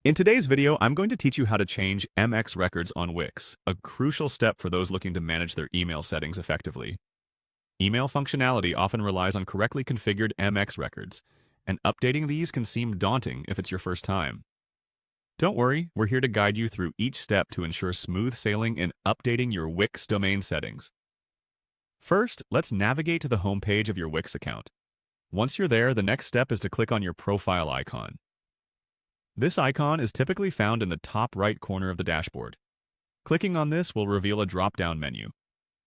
In today's video, I'm going to teach you how to change MX records on Wix, a crucial step for those looking to manage their email settings effectively. Email functionality often relies on correctly configured MX records, and updating these can seem daunting if it's your first time. Don't worry, we're here to guide you through each step to ensure smooth sailing in updating your Wix domain settings. First, let's navigate to the home page of your Wix account. Once you're there, the next step is to click on your profile icon. This icon is typically found in the top right corner of the dashboard. Clicking on this will reveal a drop-down menu.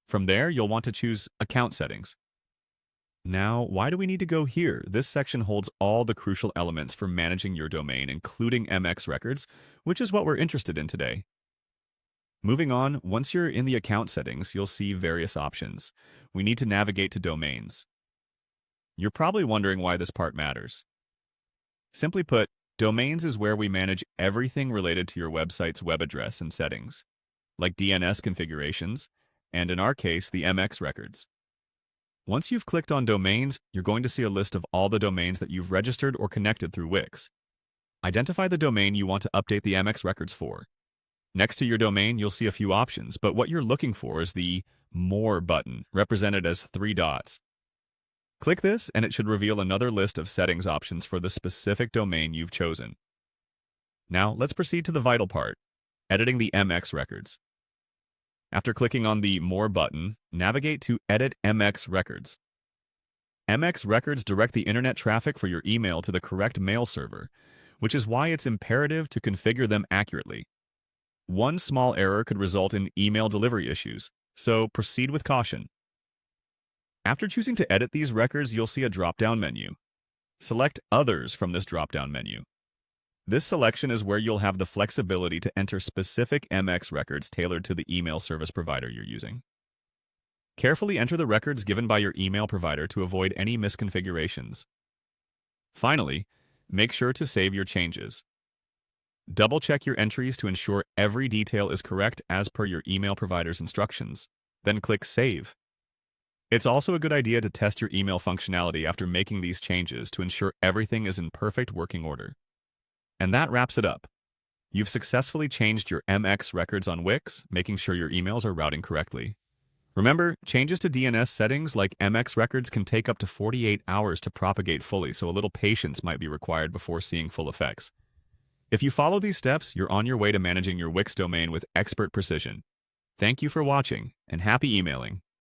From there, you'll want to choose Account Settings. Now, why do we need to go here? This section holds all the crucial elements for managing your domain, including MX records, which is what we're interested in today. Moving on, once you're in the account settings, you'll see various options. We need to navigate to domains. You're probably wondering why this part matters. Simply put, domains is where we manage everything related to your website's web address and settings, like DNS configurations, and in our case, the MX records. Once you've clicked on domains, you're going to see a list of all the domains that you've registered or connected through Wix. Identify the domain you want to update the MX records for. Next to your domain, you'll see a few options, but what you're looking for is the More button, represented as 3 dots. Click this, and it should reveal another list of settings options for the specific domain you've chosen. Now, let's proceed to the vital part, editing the MX records. After clicking on the More button, navigate to Edit MX Records. MX records direct the internet traffic for your email to the correct mail server, which is why it's imperative to configure them accurately. One small error could result in email delivery issues, so proceed with caution. After choosing to edit these records, you'll see a drop-down menu. Select Others from this drop-down menu. This selection is where you'll have the flexibility to enter specific MX records tailored to the email service provider you're using. Carefully enter the records given by your email provider to avoid any misconfigurations. Finally, make sure to save your changes. Double-check your entries to ensure every detail is correct as per your email provider's instructions. Then click Save. It's also a good idea to test your email functionality after making these changes to ensure everything is in perfect working order. And that wraps it up. You've successfully changed your MX records on Wix, making sure your emails are routing correctly. Remember, changes to DNS settings like MX records can take up to 48 hours to propagate fully, so a little patience might be required before seeing full effects. If you follow these steps, you're on your way to managing your Wix domain with expert precision. Thank you for watching, and happy emailing.